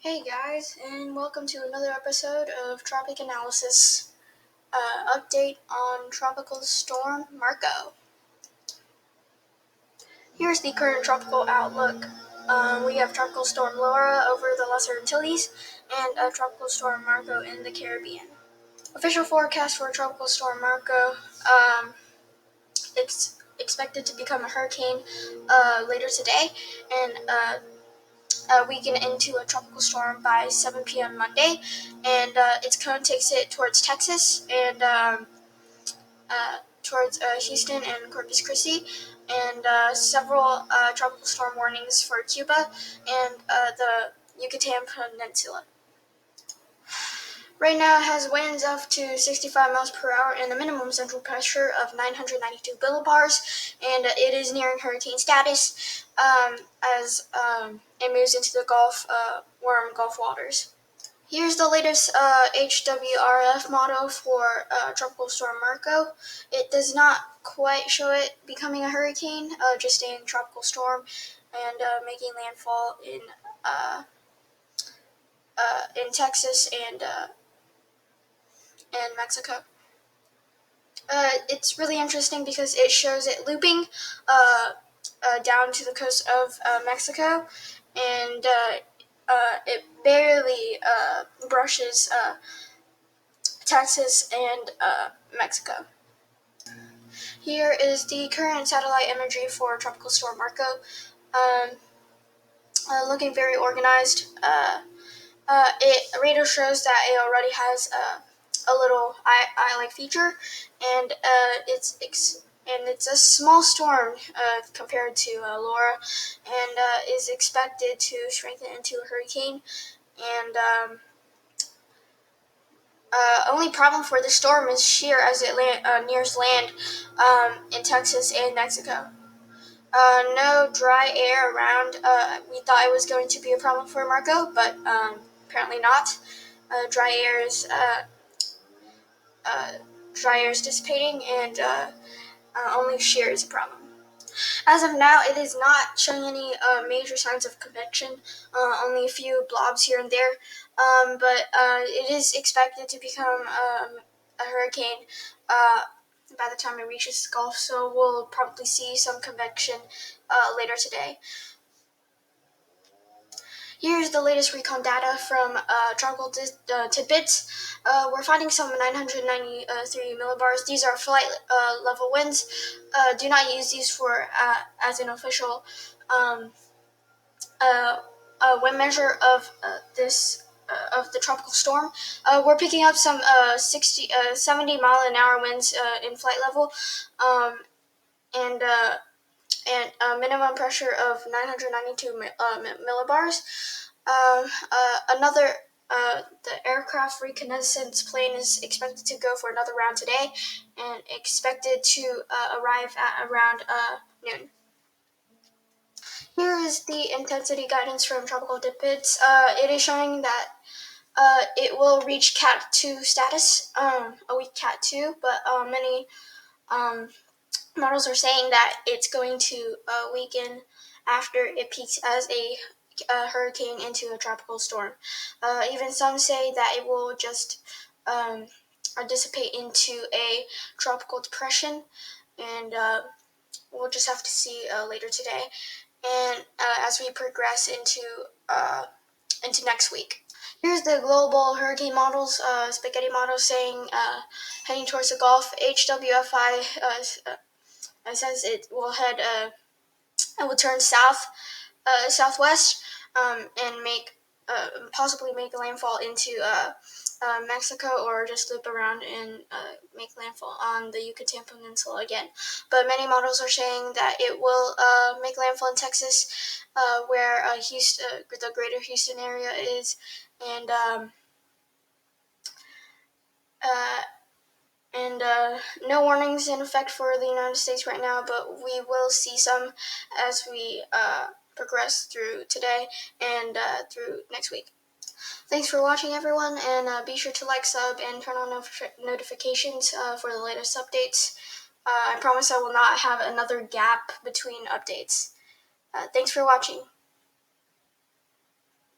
Hey guys, and welcome to another episode of Tropic Analysis. Update on Tropical Storm Marco. Here's the current tropical outlook. We have Tropical Storm Laura over the Lesser Antilles and Tropical Storm Marco in the Caribbean. Official forecast for Tropical Storm Marco. It's expected to become a hurricane later today and weaken into a tropical storm by 7 p.m. Monday, and its cone takes it towards Texas and towards Houston and Corpus Christi, and several tropical storm warnings for Cuba and the Yucatan Peninsula. Right now, it has winds up to 65 miles per hour and a minimum central pressure of 992 millibars, and it is nearing hurricane status as it moves into the warm Gulf waters. Here's the latest HWRF model for Tropical Storm Marco. It does not quite show it becoming a hurricane, just staying tropical storm and making landfall in Texas and Mexico. It's really interesting because it shows it looping down to the coast of Mexico, and it barely brushes Texas and Mexico. Here is the current satellite imagery for Tropical Storm Marco. Looking very organized. Radar shows that it already has a little eye-like feature, and it's a small storm compared to Laura, and is expected to strengthen into a hurricane. And only problem for the storm is shear as it nears land in Texas and Mexico. No dry air around. We thought it was going to be a problem for Marco, but apparently not. Dry air is dissipating, and only shear is a problem. As of now, it is not showing any major signs of convection, only a few blobs here and there, but it is expected to become a hurricane by the time it reaches the Gulf, so we'll probably see some convection later today. Here's the latest recon data from Tropical Tidbits. We're finding some 993 millibars. These are flight level winds. Do not use these for as an official wind measure of of the tropical storm. We're picking up some 70 mile an hour winds in flight level, and minimum pressure of 992 millibars. The aircraft reconnaissance plane is expected to go for another round today, and expected to arrive at around noon. Here is the intensity guidance from Tropical Tidbits. It is showing that it will reach Cat 2 status, a weak Cat 2, but many models are saying that it's going to weaken after it peaks as a hurricane into a tropical storm. Even some say that it will just dissipate into a tropical depression, and we'll just have to see later today, and as we progress into next week. Here's the global hurricane models, spaghetti model saying heading towards the Gulf. HWFI says it will it will turn southwest, and possibly make a landfall into Mexico, or just loop around and make landfall on the Yucatan Peninsula again. But many models are saying that it will make landfall in Texas, where Houston, the greater Houston area is, and no warnings in effect for the United States right now, but we will see some as we progress through today and through next week. Thanks for watching, everyone, and be sure to like, sub, and turn on notifications for the latest updates. I promise I will not have another gap between updates. Thanks for watching.